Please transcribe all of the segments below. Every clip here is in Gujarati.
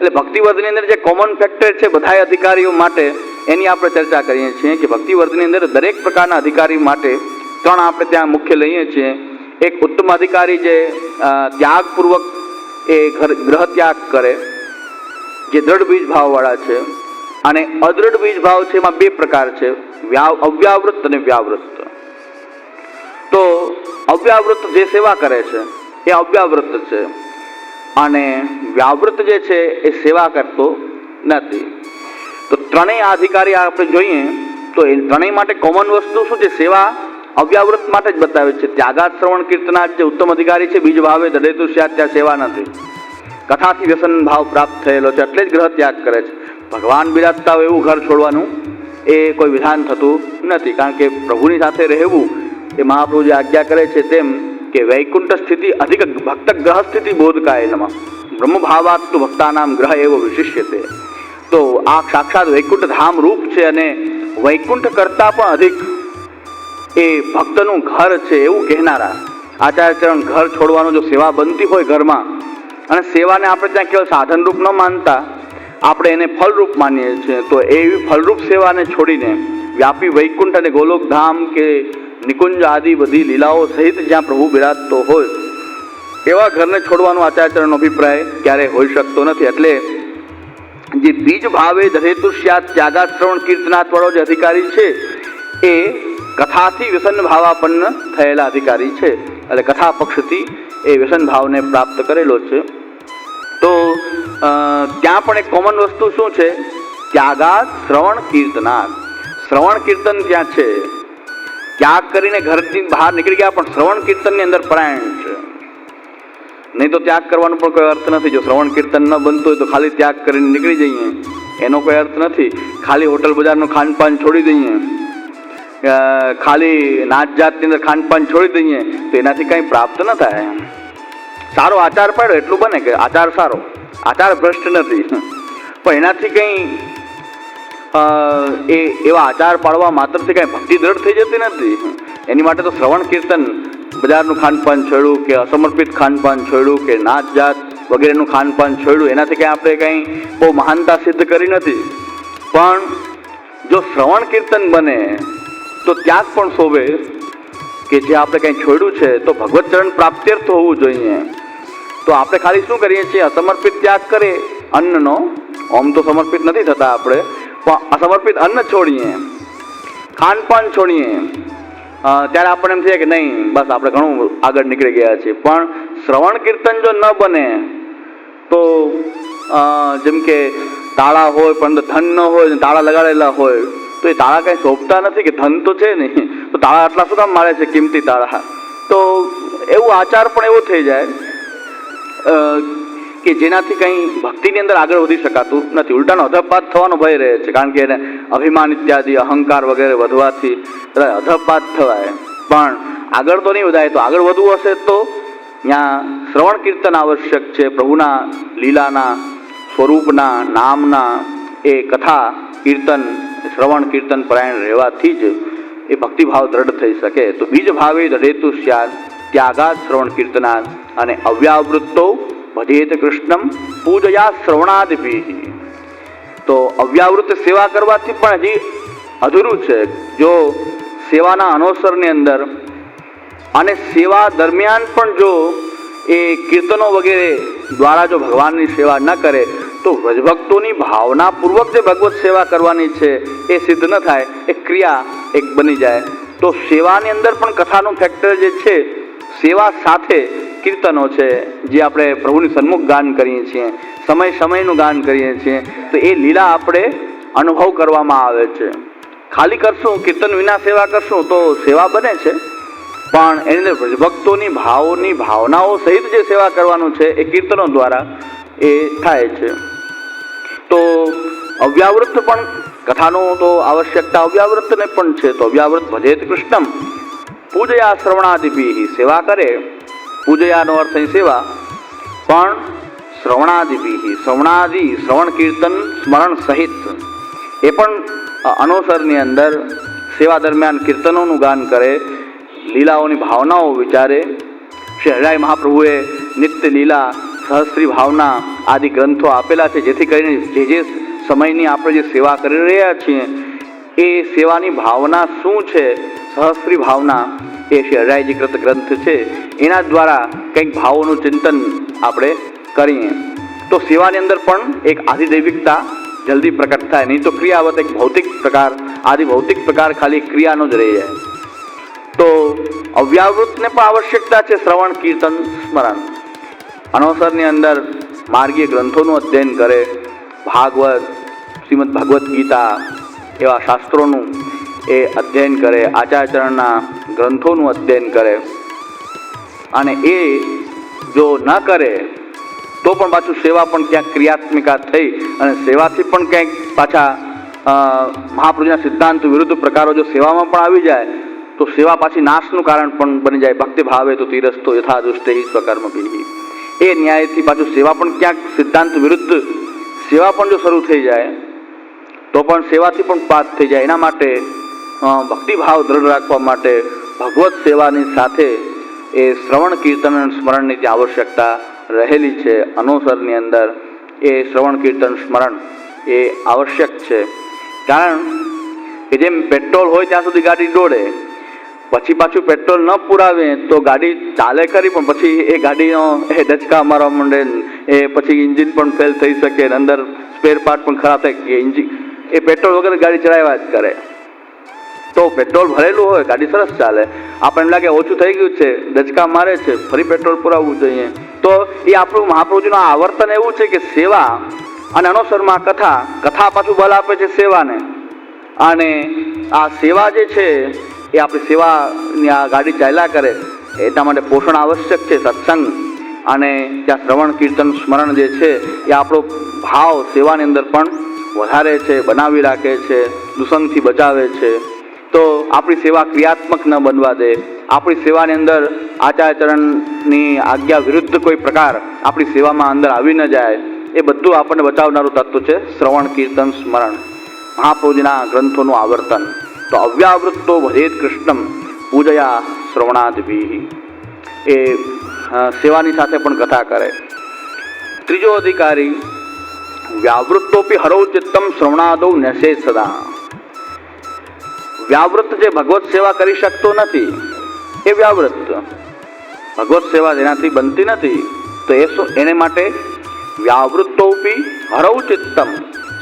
એટલે ભક્તિવર્ધની અંદર જે કોમન ફેક્ટર છે બધા અધિકારીઓ માટે, એની આપણે ચર્ચા કરીએ છીએ કે ભક્તિવર્ધની અંદર દરેક પ્રકારના અધિકારી માટે ત્રણ આપણે ત્યાં મુખ્ય લઈએ છીએ. એક ઉત્તમ અધિકારી જે ત્યાગપૂર્વક એ ગ્રહ ત્યાગ કરે, જે દ્રઢ બીજ ભાવવાળા છે, અને અદ્રઢ બીજ ભાવ છે. એમાં બે પ્રકાર છે, અવ્યાવૃત્ત અને વ્યાવૃત્ત. તો અવ્યાવૃત્ત જે સેવા કરે છે એ અવ્યાવૃત્ત છે, અને વ્યાવૃત્ત જે છે એ સેવા કરતો નથી. તો ત્રણેય અધિકારી આપણે જોઈએ તો એ ત્રણેય માટે કોમન વસ્તુ શું છે? સેવા અવ્યાવૃત્ત માટે જ બતાવે છે. ત્યાગાત શ્રવણ કીર્તનાથ જે ઉત્તમ અધિકારી છે, બીજ ભાવે દઢેતુ સ્યાત, ત્યાં સેવા નથી. કથાથી વ્યસન ભાવ પ્રાપ્ત થયેલો છે એટલે જ ગ્રહ ત્યાગ કરે છે. ભગવાન બિરાજતા હોય એવું ઘર છોડવાનું એ કોઈ વિધાન થતું નથી, કારણ કે પ્રભુની સાથે રહેવું એ મહાપ્રભુ જે આજ્ઞા કરે છે તેમ કે વૈકુંઠ સ્થિતિ અધિક ભક્ત ગ્રહ સ્થિતિ બોધકાય નમઃ બ્રહ્મભાવાત્તુ ભક્તાનામ ગ્રહ એવો વિશિષ્યતે. તો આ સાક્ષાત વૈકુંઠ ધામ રૂપ છે, અને વૈકુંઠ કરતાં પણ અધિક એ ભક્તનું ઘર છે એવું કહેનારા આચાર્યચરણ ઘર છોડવાનું જો સેવા બનતી હોય ઘરમાં, અને સેવાને આપણે ત્યાં કેવળ સાધનરૂપ ન માનતા આપણે એને ફલરૂપ માનીએ છીએ, તો એવી ફલરૂપ સેવાને છોડીને વ્યાપી વૈકુંઠ અને ગોલોક ધામ કે નિકુંજ આદિ બધી લીલાઓ સહિત જ્યાં પ્રભુ બિરાજતો હોય એવા ઘરને છોડવાનો આચાર્યચરણનો અભિપ્રાય ક્યારેય હોઈ શકતો નથી. એટલે જે બીજ ભાવે દહેતુ સ્યાત ત્યાગાત શ્રવણ કીર્તનાથ વાળો જે અધિકારી છે એ કથાથી વ્યસન ભાવાપન્ન થયેલા અધિકારી છે, એટલે કથા પક્ષથી એ વ્યસન ભાવને પ્રાપ્ત કરેલો છે. તો ત્યાં પણ એક કોમન વસ્તુ શું છે? ત્યાગાત શ્રવણ કીર્તનાથ. શ્રવણ કીર્તન ત્યાં છે. ત્યાગ કરીને ઘરથી બહાર નીકળી ગયા પણ શ્રવણ કીર્તનની અંદર પરાયણ છે. નહીં તો ત્યાગ કરવાનો પણ કોઈ અર્થ નથી. જો શ્રવણ કીર્તન ન બનતું હોય તો ખાલી ત્યાગ કરીને નીકળી જઈએ એનો કોઈ અર્થ નથી. ખાલી હોટલ બજારનું ખાનપાન છોડી દઈએ, ખાલી નાત જાતની અંદર ખાનપાન છોડી દઈએ તો એનાથી કંઈ પ્રાપ્ત ન થાય. સારો આચાર પાડ્યો એટલું બને કે આચાર સારો, આચાર ભ્રષ્ટ નથી, પણ એનાથી કંઈ એવા આચાર પાડવા માત્રથી કંઈ ભક્તિ દ્રઢ થઈ જતી નથી. એની માટે તો શ્રવણ કીર્તન, બજારનું ખાનપાન છોડ્યું કે અસમર્પિત ખાનપાન છોડ્યું કે નાત જાત વગેરેનું ખાનપાન છોડ્યું એનાથી કંઈ આપણે કંઈ બહુ મહાનતા સિદ્ધ કરી નથી. પણ જો શ્રવણ કીર્તન બને તો ત્યાગ પણ શોભે કે જે આપણે કંઈ છોડ્યું છે તો ભગવત ચરણ પ્રાપ્ત્યર્થ હોવું જોઈએ. તો આપણે ખાલી શું કરીએ છીએ? અસમર્પિત ત્યાગ કરીએ અન્નનો. ઓમ તો સમર્પિત નથી થતા આપણે, પણ અસમર્પિત અન્ન છોડીએ, ખાનપાન છોડીએ, ત્યારે આપણને એમ થાય કે નહીં બસ આપણે ઘણું આગળ નીકળી ગયા છીએ. પણ શ્રવણ કીર્તન જો ન બને તો જેમ કે તાળા હોય પણ ધન ન હોય, તાળા લગાડેલા હોય તો એ તાળા કંઈ શોભતા નથી કે ધન તો છે નહીં, તો તાળા આટલા શું કામ મારે છે કિંમતી તાળા? તો એવું આચાર પણ એવો થઈ જાય કે જેનાથી કંઈ ભક્તિની અંદર આગળ વધી શકાતું નથી. ઉલટાનો અધપાત થવાનો ભય રહે છે, કારણ કે એને અભિમાન ઇત્યાદિ અહંકાર વગેરે વધવાથી અધપાત થવાય. પણ આગળ તો નહીં વધાય. તો આગળ વધવું હશે તો ત્યાં શ્રવણ કીર્તન આવશ્યક છે. પ્રભુના લીલાના સ્વરૂપના નામના એ કથા કીર્તન શ્રવણ કીર્તન પરાયણ રહેવાથી જ એ ભક્તિભાવ દ્રઢ થઈ શકે. તો બીજ ભાવે દઢેતુ સ્યાત ત્યાગાત શ્રવણ કીર્તનાથ, અને અવ્યાવૃત્તો ભજેત કૃષ્ણમ પૂજયા શ્રવણાદિભિઃ. તો અવ્યાવૃત્ત સેવા કરવાથી પણ હજી અધૂરું છે. જો સેવાના અનવસરની અંદર અને સેવા દરમિયાન પણ જો એ કીર્તનો વગેરે દ્વારા જો ભગવાનની સેવા ન કરે તો વ્રજભક્તોની ભાવનાપૂર્વક જે ભગવત સેવા કરવાની છે એ સિદ્ધ ન થાય, એ ક્રિયા એક બની જાય. તો સેવાની અંદર પણ કથાનું ફેક્ટર જે છે, સેવા સાથે કીર્તનો છે જે આપણે પ્રભુની સન્મુખ ગાન કરીએ છીએ, સમય સમયનું ગાન કરીએ છીએ, તો એ લીલા આપણે અનુભવ કરવામાં આવે છે. ખાલી કરશું કીર્તન વિના સેવા કરશું તો સેવા બને છે, પણ એની અંદર વ્રજભક્તોની ભાવનાઓ સહિત જે સેવા કરવાનું છે એ કીર્તનો દ્વારા એ થાય છે. તો અવ્યાવૃત્ત પણ કથાનો તો આવશ્યકતા અવ્યાવૃત્તને પણ છે. તો અવ્યાવૃત્ત ભજેત કૃષ્ણમ પૂજયા શ્રવણાદિભિઃ. સેવા કરે, પૂજયાનો અર્થ અહીં સેવા, પણ શ્રવણાદિભિઃ, શ્રવણાદિ શ્રવણ કીર્તન સ્મરણ સહિત એ પણ અનોસરની અંદર સેવા દરમિયાન કીર્તનોનું ગાન કરે, લીલાઓની ભાવનાઓ વિચારે. શ્રી હરિરાય મહાપ્રભુએ નિત્ય લીલા સહસ્ત્રી ભાવના આદિ ગ્રંથો આપેલા છે, જેથી કરીને જે સમયની આપણે જે સેવા કરી રહ્યા છીએ એ સેવાની ભાવના શું છે, સહસ્ત્રી ભાવના એ શ્રી હરિરાયજીકૃત ગ્રંથ છે, એના દ્વારા કંઈક ભાવોનું ચિંતન આપણે કરીએ તો સેવાની અંદર પણ એક આધિદૈવિકતા જલ્દી પ્રકટ થાય. નહીં તો ક્રિયાવત એક ભૌતિક પ્રકાર, આદિ ભૌતિક પ્રકાર ખાલી ક્રિયાનો જ રહી જાય. તો અવ્યાવૃતને પણ આવશ્યકતા છે શ્રવણ, કીર્તન, સ્મરણ. અનવસરની અંદર માર્ગીય ગ્રંથોનું અધ્યયન કરે, ભાગવત, શ્રીમદ ભગવદ્ ગીતા એવા શાસ્ત્રોનું એ અધ્યયન કરે, આચાર્યચરણના ગ્રંથોનું અધ્યયન કરે. અને એ જો ન કરે તો પણ પાછું સેવા પણ ક્યાંક ક્રિયાત્મિકા થઈ અને સેવાથી પણ ક્યાંક પાછા મહાપ્રભુના સિદ્ધાંત વિરુદ્ધ પ્રકારો જો સેવામાં પણ આવી જાય તો સેવા પાછી નાશનું કારણ પણ બની જાય. ભક્તિ ભાવે તો તીરસ્તો યથા દુષ્ટે સ્વકર્મભિઃ. એ ન્યાયથી પાછું સેવા પણ ક્યાંક સિદ્ધાંત વિરુદ્ધ સેવા પણ જો શરૂ થઈ જાય તો પણ સેવાથી પણ પાત થઈ જાય. એના માટે ભક્તિભાવ દ્રઢ રાખવા માટે ભગવત સેવાની સાથે એ શ્રવણ, કીર્તન અને સ્મરણની જે આવશ્યકતા રહેલી છે અનુસરની અંદર, એ શ્રવણ, કીર્તન, સ્મરણ એ આવશ્યક છે. કારણ કે જેમ પેટ્રોલ હોય ત્યાં સુધી ગાડી દોડે, પછી પાછું પેટ્રોલ ન પુરાવે તો ગાડી ચાલે ખરી પણ પછી એ ગાડીનો એ ડચકા મારવા માંડે, એ પછી એન્જિન પણ ફેલ થઈ શકે, અંદર સ્પેર પાર્ટ પણ ખરાબ થાય કે એન્જિન એ પેટ્રોલ વગર ગાડી ચલાવ્યા જ કરે. તો પેટ્રોલ ભરેલું હોય ગાડી સરસ ચાલે, આપણને એમ લાગે ઓછું થઈ ગયું છે, ડચકા મારે છે, ફરી પેટ્રોલ પુરાવવું જોઈએ. તો એ આપણું મહાપ્રભુજીનું આવર્તન એવું છે કે સેવા અને અનુસરમાં કથા પાછું બળ આપે છે સેવાને. અને આ સેવા જે છે એ આપણી સેવાની આ ગાડી ચાલ્યા કરે એટલા માટે પોષણ આવશ્યક છે. સત્સંગ અને ત્યાં શ્રવણ, કીર્તન, સ્મરણ જે છે એ આપણો ભાવ સેવાની અંદર પણ વધારે છે, બનાવી રાખે છે, દુસંગથી બચાવે છે. તો આપણી સેવા ક્રિયાત્મક ન બનવા દે, આપણી સેવાની અંદર આચાર્યચરણની આજ્ઞા વિરુદ્ધ કોઈ પ્રકાર આપણી સેવામાં અંદર આવી ન જાય, એ બધું આપણને બચાવનારું તત્વ છે શ્રવણ, કીર્તન, સ્મરણ, મહાપ્રભુજીના ગ્રંથોનું આવર્તન. તો અવ્યાવૃત્તો ભજેત કૃષ્ણમ પૂજયા શ્રવણાદિભિઃ. એ સેવાની સાથે પણ કથા કરે. ત્રીજો અધિકારી વ્યાવૃત્તોપી હરૌ ચિત્તમ શ્રવણાદૌ ન્યસે સદા. વ્યાવૃત્ત જે ભગવત સેવા કરી શકતો નથી એ વ્યાવૃત્ત. ભગવત સેવા જેનાથી બનતી નથી તો એ શું, એને માટે વ્યાવૃત્તોપી હરૌ ચિત્તમ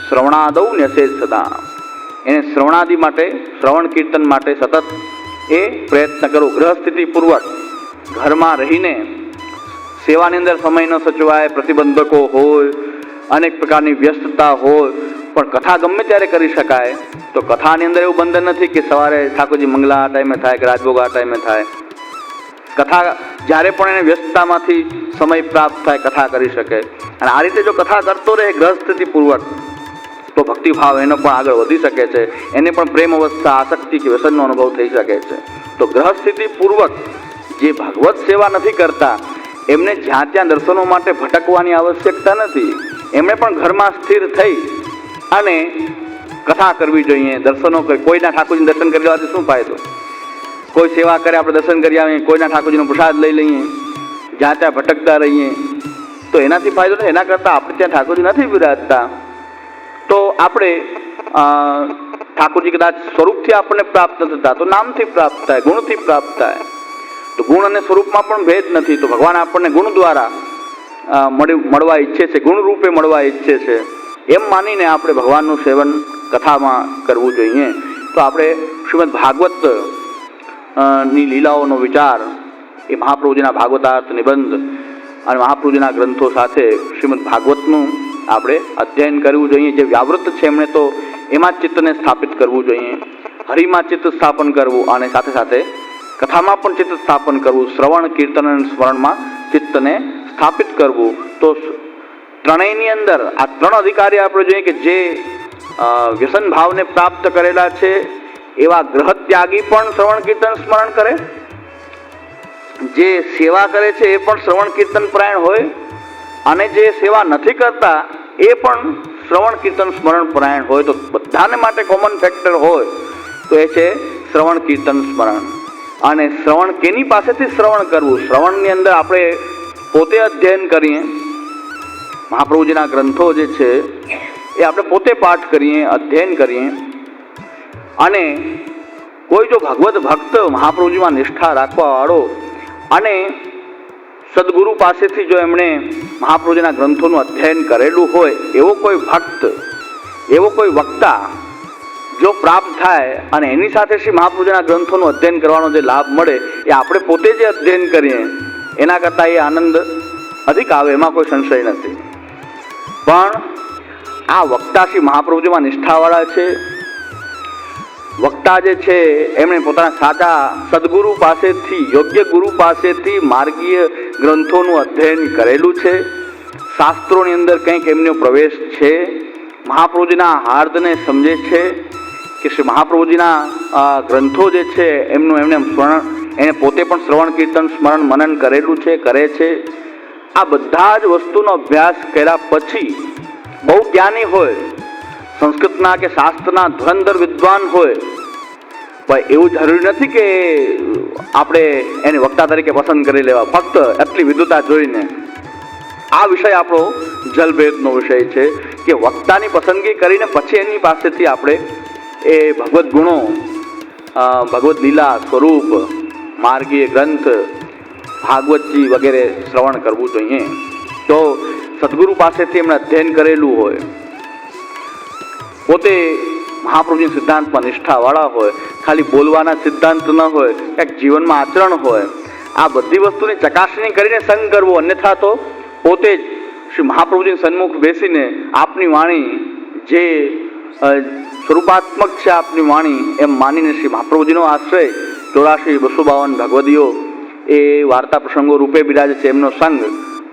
શ્રવણાદૌ ન્યસે સદા. એને શ્રવણાદિ માટે, શ્રવણ, કીર્તન માટે સતત એ પ્રયત્ન કરવો. ગ્રહસ્થિતિપૂર્વક ઘરમાં રહીને સેવાની અંદર સમય ન સચવાય, પ્રતિબંધકો હોય, અનેક પ્રકારની વ્યસ્તતા હોય, પણ કથા ગમે ત્યારે કરી શકાય. તો કથાની અંદર એવું બંધન નથી કે સવારે ઠાકોરજી મંગલા આ ટાઈમે થાય કે રાજભોગ આ ટાઈમે થાય. કથા જ્યારે પણ એને વ્યસ્તતામાંથી સમય પ્રાપ્ત થાય કથા કરી શકે. અને આ રીતે જો કથા કરતો રહે ગ્રહસ્થિતિપૂર્વક તો ભક્તિભાવ એનો પણ આગળ વધી શકે છે, એને પણ પ્રેમ અવસ્થા, આસક્તિ કે વ્યસનનો અનુભવ થઈ શકે છે. તો ગ્રહસ્થિતિપૂર્વક જે ભગવત સેવા નથી કરતા એમને જ્યાં ત્યાં દર્શનો માટે ભટકવાની આવશ્યકતા નથી. એમણે પણ ઘરમાં સ્થિર થઈ અને કથા કરવી જોઈએ. દર્શનો કરી, કોઈના ઠાકોરજીનું દર્શન કરી લેવાથી શું ફાયદો? કોઈ સેવા કરે, આપણે દર્શન કરી આવીએ, કોઈના ઠાકોરજીનો પ્રસાદ લઈ લઈએ, જ્યાં ત્યાં ભટકતા રહીએ તો એનાથી ફાયદો નથી. એના કરતાં આપણે ત્યાં ઠાકોરજી નથી બિરાજતા તો આપણે ઠાકોરજી કદાચ સ્વરૂપથી આપણને પ્રાપ્ત નથી થતા તો નામથી પ્રાપ્ત થાય, ગુણથી પ્રાપ્ત થાય. તો ગુણ અને સ્વરૂપમાં પણ ભેદ નથી. તો ભગવાન આપણને ગુણ દ્વારા મળવા ઈચ્છે છે, ગુણ રૂપે મળવા ઈચ્છે છે, એમ માનીને આપણે ભગવાનનું સેવન કથામાં કરવું જોઈએ. તો આપણે શ્રીમદ ભાગવત ની લીલાઓનો વિચાર એ મહાપ્રભુજીના ભાગવતાર્થ નિબંધ અને મહાપ્રભુજીના ગ્રંથો સાથે શ્રીમદ ભાગવતનું આપણે અધ્યયન કરવું જોઈએ. જે વ્યાવૃત્ત છે એમણે તો એમાં જ ચિત્તને સ્થાપિત કરવું જોઈએ, હરિમાં ચિત્ત સ્થાપન કરવું અને સાથે સાથે કથામાં પણ ચિત્ત સ્થાપન કરવું, શ્રવણ, કીર્તન અને સ્મરણમાં ચિત્તને સ્થાપિત કરવું. તો ત્રણેયની અંદર આ ત્રણ અધિકારી આપણે જોઈએ કે જે વ્યસન ભાવને પ્રાપ્ત કરેલા છે એવા ગ્રહત્યાગી પણ શ્રવણ, કીર્તન, સ્મરણ કરે, જે સેવા કરે છે એ પણ શ્રવણ, કીર્તન પરાયણ હોય, અને જે સેવા નથી કરતા એ પણ શ્રવણ, કીર્તન, સ્મરણ પરાયણ હોય. તો બધાને માટે કોમન ફેક્ટર હોય તો એ છે શ્રવણ, કીર્તન, સ્મરણ. અને શ્રવણ કેની પાસેથી શ્રવણ કરવું? શ્રવણની અંદર આપણે પોતે અધ્યયન કરીએ મહાપ્રભુજીના ગ્રંથો જે છે એ આપણે પોતે પાઠ કરીએ, અધ્યયન કરીએ, અને કોઈ જો ભગવત ભક્ત મહાપ્રભુજીમાં નિષ્ઠા રાખવા વાળો અને સદગુરુ પાસેથી જો એમણે મહાપ્રભુજીના ગ્રંથોનું અધ્યયન કરેલું હોય એવો કોઈ ભક્ત, એવો કોઈ વક્તા જો પ્રાપ્ત થાય અને એની સાથે શ્રી મહાપ્રભુજીના ગ્રંથોનું અધ્યયન કરવાનો જે લાભ મળે એ આપણે પોતે જે અધ્યયન કરીએ એના કરતાં એ આનંદ અધિક આવે, એમાં કોઈ સંશય નથી. પણ આ વક્તા શ્રી મહાપ્રભુજીમાં નિષ્ઠાવાળા છે. વક્તા જે છે એમણે પોતાના સાચા સદગુરુ પાસેથી, યોગ્ય ગુરુ પાસેથી માર્ગીય ગ્રંથોનું અધ્યયન કરેલું છે. શાસ્ત્રોની અંદર કંઈક એમનો પ્રવેશ છે. મહાપ્રભુજીના હાર્દને સમજે છે કે શ્રી મહાપ્રભુજીના ગ્રંથો જે છે એમનું એમને સ્મરણ, એને પોતે પણ શ્રવણ કીર્તન સ્મરણ મનન કરેલું છે, કરે છે. આ બધા જ વસ્તુનો અભ્યાસ કર્યા પછી બહુ જ્ઞાની હોય, સંસ્કૃતના કે શાસ્ત્રના ધુરંધર વિદ્વાન હોય, પણ એવું જરૂરી નથી કે આપણે એને વક્તા તરીકે પસંદ કરી લેવા ફક્ત એટલી વિદ્વતા જોઈને. આ વિષય આપણો જલભેદનો વિષય છે કે વક્તાની પસંદગી કરીને પછી એની પાસેથી આપણે એ ભગવદ્ ગુણો, ભગવદ્ લીલા, સ્વરૂપ, માર્ગીય ગ્રંથ, ભાગવતજી વગેરે શ્રવણ કરવું જોઈએ. તો સદગુરુ પાસેથી એમણે અધ્યયન કરેલું હોય, પોતે મહાપ્રભુજી સિદ્ધાંતમાં નિષ્ઠાવાળા હોય, ખાલી બોલવાના સિદ્ધાંત ન હોય, કંઈક જીવનમાં આચરણ હોય, આ બધી વસ્તુની ચકાસણી કરીને સંગ કરવો. અન્યથા તો પોતે જ શ્રી મહાપ્રભુજીની સન્મુખ બેસીને આપની વાણી જે સ્વરૂપાત્મક છે, આપની વાણી એમ માનીને શ્રી મહાપ્રભુજીનો આશ્રય 8452 ભગવદીઓ એ વાર્તા પ્રસંગો રૂપે બિરાજે છે, એમનો સંગ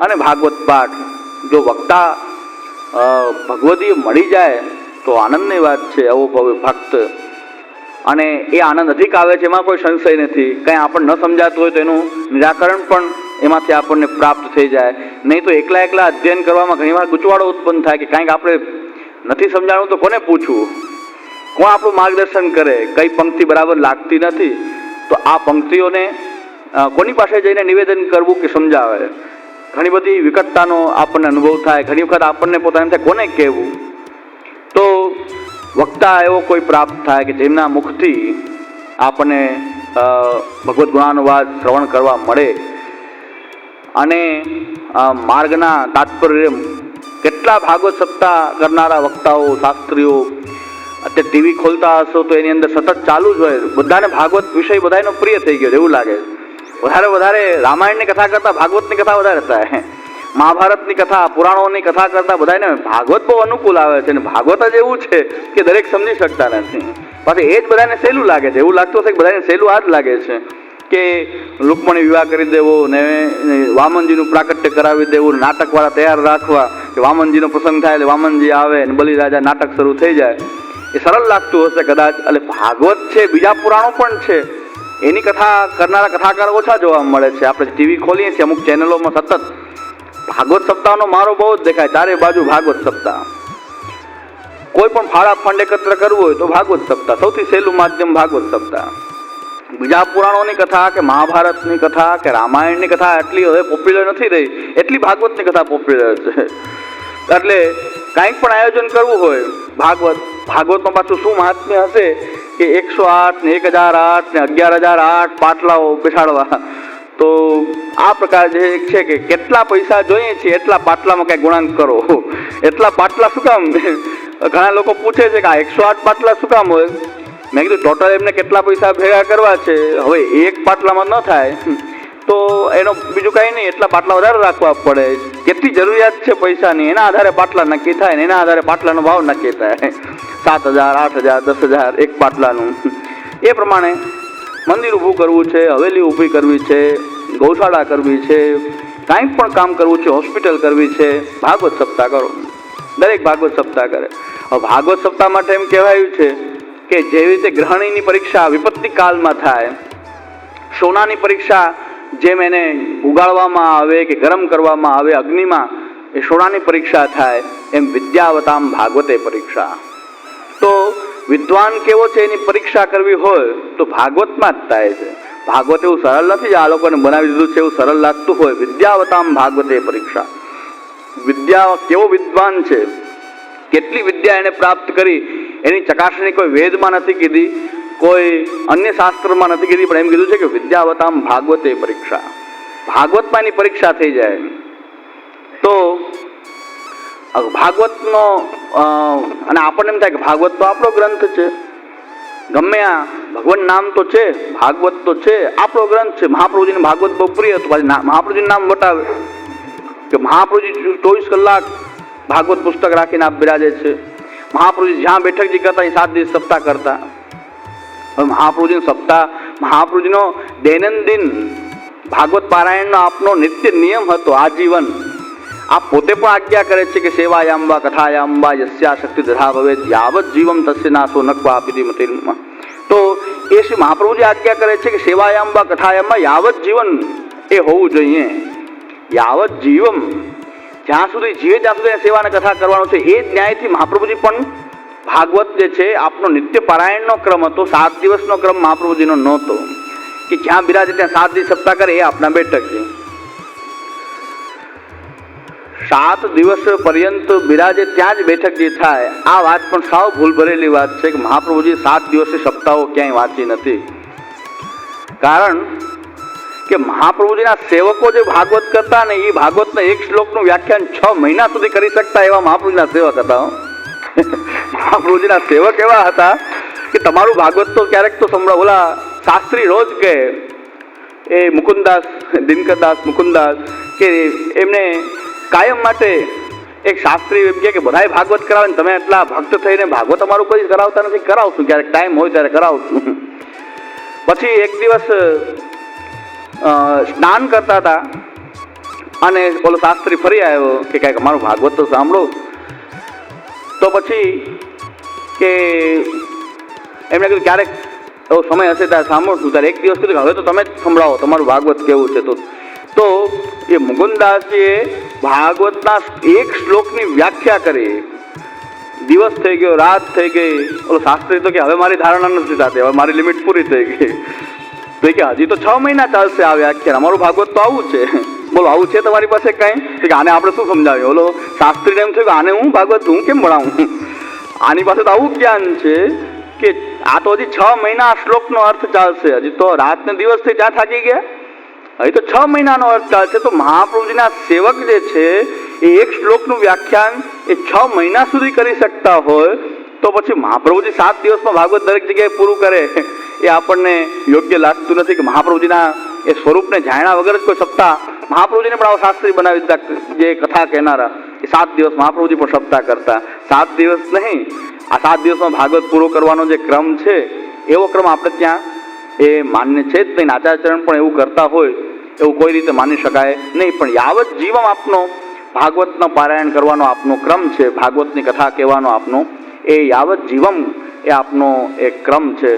અને ભાગવત પાઠ. જો વક્તા ભગવદીય મળી જાય તો આનંદની વાત છે. આવો ભક્ત, અને એ આનંદ અધિક આવે છે, એમાં કોઈ સંશય નથી. કંઈ આપણને ન સમજાતું હોય તો એનું નિરાકરણ પણ એમાંથી આપણને પ્રાપ્ત થઈ જાય. નહીં તો એકલા એકલા અધ્યયન કરવામાં ઘણીવાર ગૂંચવાડો ઉત્પન્ન થાય કે કાંઈક આપણે નથી સમજાણું તો કોને પૂછવું, કોણ આપણું માર્ગદર્શન કરે, કઈ પંક્તિ બરાબર લાગતી નથી તો આ પંક્તિઓને કોની પાસે જઈને નિવેદન કરવું કે સમજાવે. ઘણી બધી વિકટતાનો આપણને અનુભવ થાય. ઘણી વખત આપણને પોતાને થાય કોને કહેવું. તો વક્તા એવો કોઈ પ્રાપ્ત થાય કે જેમના મુખથી આપણને ભગવદ્ ગુણાનુવાદ શ્રવણ કરવા મળે અને માર્ગના તાત્પર્ય. કેટલા ભાગવત સપ્તાહ કરનારા વક્તાઓ, શાસ્ત્રીઓ અત્યારે ટીવી ખોલતા હશો તો એની અંદર સતત ચાલુ જ હોય. બધાને ભાગવત વિષય બધાનો પ્રિય થઈ ગયો એવું લાગે. વધારે રામાયણની કથા કરતાં ભાગવતની કથા વધારે થાય. મહાભારતની કથા, પુરાણોની કથા કરતાં બધાને ભાગવત બહુ અનુકૂળ આવે છે. અને ભાગવત જ એવું છે કે દરેક સમજી શકતા નથી. પાછું એ જ બધાને સહેલું લાગે છે. એવું લાગતું હશે કે બધાને સહેલું આ જ લાગે છે કે રૂકમણી વિવાહ કરી દેવો ને વામનજીનું પ્રાકટ્ય કરાવી દેવું, નાટકવાળા તૈયાર રાખવા કે વામનજીનો પ્રસંગ થાય એટલે વામનજી આવે ને બલિરાજા નાટક શરૂ થઈ જાય. એ સરળ લાગતું હશે કદાચ. એટલે ભાગવત છે, બીજા પુરાણો પણ છે, એની કથા કરનારા કથાકાર ઓછા જોવા મળે છે. આપણે ટીવી ખોલીએ છીએ અમુક ચેનલોમાં સતત ભાગવત સપ્તાહનો મારો બહુ જ દેખાય. ચારે બાજુ ભાગવત સપ્તાહ. કોઈ પણ ફાળા ફંડ એકત્ર કરવું હોય તો ભાગવત સપ્તાહ સૌથી સહેલું માધ્યમ. ભાગવત સપ્તાહ. બીજા પુરાણોની કથા કે મહાભારતની કથા કે રામાયણની કથા એટલી હવે પોપ્યુલર નથી રહી, એટલી ભાગવતની કથા પોપ્યુલર છે. એટલે કાંઈક પણ આયોજન કરવું હોય ભાગવતમાં પાછું શું મહાત્મ્ય હશે કે 108 ને 1008 ને 11008 પાટલાઓ બેસાડવા. તો આ પ્રકાર જે છે કે કેટલા પૈસા જોઈએ છે એટલા પાટલામાં કંઈ ગુણાંક કરો. એટલા પાટલા શું કામ? ઘણા લોકો પૂછે છે કે આ 108 પાટલા શું કામ હોય? મેં કીધું ટોટલ એમને કેટલા પૈસા ભેગા કરવા છે. હવે એક પાટલામાં ન થાય તો એનો બીજું કાંઈ નહીં, એટલા પાટલા વધારે રાખવા પડે. કેટલી જરૂરિયાત છે પૈસાની એના આધારે પાટલા નક્કી થાય ને એના આધારે પાટલાનો ભાવ નક્કી થાય. 7,000, 8,000, 10,000 એક પાટલાનું. એ પ્રમાણે મંદિર ઊભું કરવું છે, હવેલી ઊભી કરવી છે, ગૌશાળા કરવી છે, કાંઈક પણ કામ કરવું છે, હોસ્પિટલ કરવી છે, ભાગવત સપ્તાહ કરો. દરેક ભાગવત સપ્તાહ કરે. હવે ભાગવત સપ્તાહ માટે એમ કહેવાયું છે કે જેવી રીતે ગ્રહણીની પરીક્ષા વિપત્તિ કાળમાં થાય, સોનાની પરીક્ષા જેમ એને ઉગાડવામાં આવે કે ગરમ કરવામાં આવે અગ્નિમાં, એ સોનાની પરીક્ષા થાય, એમ વિદ્યાવતામ ભાગવતે પરીક્ષા. તો વિદ્વાન કેવો છે એની પરીક્ષા કરવી હોય તો ભાગવતમાં જ થાય છે. ભાગવત એવું સરળ નથી, આ લોકોને બનાવી દીધું છે એવું સરળ લાગતું હોય. વિદ્યાવતામ ભાગવતે પરીક્ષા. વિદ્યા કેવો વિદ્વાન છે, કેટલી વિદ્યા એને પ્રાપ્ત કરી, એની ચકાસણી કોઈ વેદમાં નથી કીધી, કોઈ અન્ય શાસ્ત્રમાં નથી કીધી, પણ એમ કીધું છે કે વિદ્યાવતામ ભાગવતે પરીક્ષા, ભાગવતમાં એની પરીક્ષા થઈ જાય. તો ભાગવતનો અને આપણને એમ થાય કે ભાગવત તો આપણો ગ્રંથ છે, ગમે આ ભગવાન નામ તો છે, ભાગવત તો છે, આપણો ગ્રંથ છે. મહાપ્રભુજીને ભાગવત બહુ પ્રિય હતું, પાછી મહાપ્રભુજીનું નામ બતાવે કે મહાપ્રભુજી 24 કલાક ભાગવત પુસ્તક રાખીને આપ બિરાજે છે. મહાપ્રભુજી જ્યાં બેઠકજી કરતા એ 7 દિવસ સપ્તાહ કરતા. હવે મહાપ્રભુજીનો સપ્તાહ, મહાપ્રભુજીનો દૈનંદિન ભાગવત પારાયણનો આપનો નિત્ય નિયમ હતો આજીવન. આપ પોતે પણ આજ્ઞા કરે છે કે સેવાયામ વા કથાયામ વા યસ્યા શક્તિ દધા ભવેત યાવત જીવમ તસ્ય નાશો નક્વા આપીતિ મતિર્મા. તો એ શ્રી મહાપ્રભુજી આજ્ઞા કરે છે કે સેવાયામ વા કથાયામમાં યાવત જીવન એ હોવું જોઈએ. યાવત જીવમ, જ્યાં સુધી જીવે ત્યાં સુધી સેવા અને કથા કરવાનો છે. એ જ ન્યાયથી મહાપ્રભુજી પણ ભાગવત જે છે આપનો નિત્ય પારાયણનો ક્રમ હતો, 7 દિવસનો ક્રમ મહાપ્રભુજીનો નહોતો કે જ્યાં બિરાજે ત્યાં 7 દિવસ સપ્તાહ કરે. એ આપના બેઠક છે. 7 દિવસ પર્યંત બિરાજે ત્યાં જ બેઠક જે થાય, આ વાત પણ સાવ ભૂલ ભરેલી વાત છે કે મહાપ્રભુજી 7 દિવસની સપ્તાહો ક્યાંય વાંચી નથી. કારણ કે મહાપ્રભુજીના સેવકો જે ભાગવત કરતા ને, એ ભાગવતના એક શ્લોકનું વ્યાખ્યાન 6 મહિના સુધી કરી શકતા એવા મહાપ્રભુજીના સેવક હતા. મહાપ્રભુજીના સેવક એવા હતા કે તમારું ભાગવત તો ક્યારેક તો સંભળાવ. ઓલા શાસ્ત્રી રોજ કે એ મુકુંદાસ, દિનકરદાસ મુકુંદાસ, કે એમને કાયમ માટે એક શાસ્ત્રી એમ કે બધાય ભાગવત કરાવે ને તમે એટલા ભક્ત થઈને ભાગવત અમારું કોઈ કરાવતા નથી. કરાવશું, ક્યારેક ટાઈમ હોય ત્યારે કરાવશું. પછી એક દિવસ સ્નાન કરતા હતા અને ઓલો શાસ્ત્રી ફરી આવ્યો કે કાંઈક અમારું ભાગવત તો સાંભળો. તો પછી કે એમણે કીધું ક્યારેક એવો સમય હશે ત્યારે સાંભળશું. ત્યારે એક દિવસ કીધું હવે તો તમે જ સંભળાવો તમારું ભાગવત કેવું છે. તો એ મુકુંદાસજીએ ભાગવતના એક શ્લોકની વ્યાખ્યા કરી. દિવસ થઈ ગયો, રાત થઈ ગઈ. ઓલો શાસ્ત્રી તો કે હવે મારી ધારણા નથી થતી, હવે મારી લિમિટ પૂરી થઈ ગઈ. તો કે હજી તો 6 મહિના ચાલશે આ વ્યાખ્યાન, અમારું ભાગવત તો આવું છે. બોલો આવું છે તમારી પાસે કાંઈ? આને આપણે શું સમજાવીએ? ઓલો શાસ્ત્રીને એમ થયું કે આને હું ભાગવત હું કેમ ભણાવું, આની પાસે તો આવું જ્ઞાન છે કે આ તો હજી 6 મહિના આ શ્લોકનો અર્થ ચાલશે. હજી તો રાત ને દિવસ થઈ ત્યાં થાકી ગયા, હજી તો 6 મહિનાનો અર્થ ચાલશે. તો મહાપ્રભુજીના સેવક જે છે એ એક શ્લોકનું વ્યાખ્યાન એ 6 મહિના સુધી કરી શકતા હોય, તો પછી મહાપ્રભુજી 7 દિવસમાં ભાગવત દરેક જગ્યાએ પૂરું કરે એ આપણને યોગ્ય લાગતું નથી. કે મહાપ્રભુજીના એ સ્વરૂપને જાણ્યા વગર જ કોઈ સપ્તાહ, મહાપ્રભુજીને પણ આવો શાસ્ત્રી બનાવી દીધા જે કથા કહેનારા, એ 7 દિવસ મહાપ્રભુજી પણ સપ્તાહ કરતા. 7 દિવસ નહીં, આ 7 દિવસમાં ભાગવત પૂરો કરવાનો જે ક્રમ છે એવો ક્રમ આપણે ત્યાં એ માન્ય છે જ નહીં. આચાર્યચરણ પણ એવું કરતા હોય એવું કોઈ રીતે માની શકાય નહીં. પણ યાવત જીવમ આપનો ભાગવતનો પારાયણ કરવાનો આપનો ક્રમ છે, ભાગવતની કથા કહેવાનો આપનો એ યાવત જીવમ એ આપનો એક ક્રમ છે.